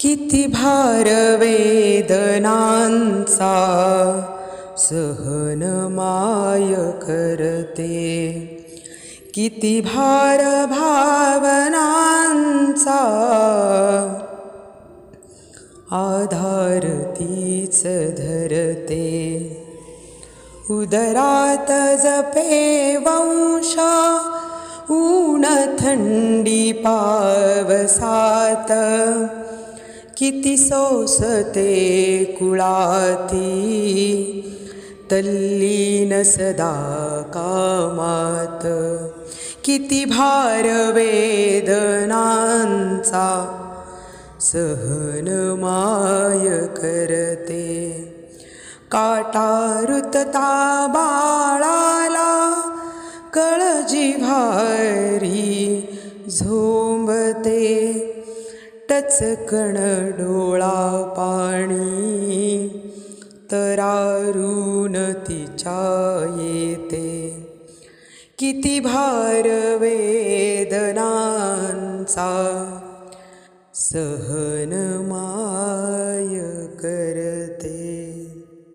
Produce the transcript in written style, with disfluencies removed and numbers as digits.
किती भार वेदनांचा सहन माय करते, किती भार भावनांचा आधार तीच धरते. उदरात जपे वंश ऊन थंडी पावसात, किती सोसते कुळाती तल्लीन सदा कामात. किती भार वेदनांचा सहन माय करते, काटा रुतता बाळाला कळजी भारी झोंबते. टचकण डोळा पाणी तरारून तिच्या येते, किती भार वेदनांचा सहन माय करते.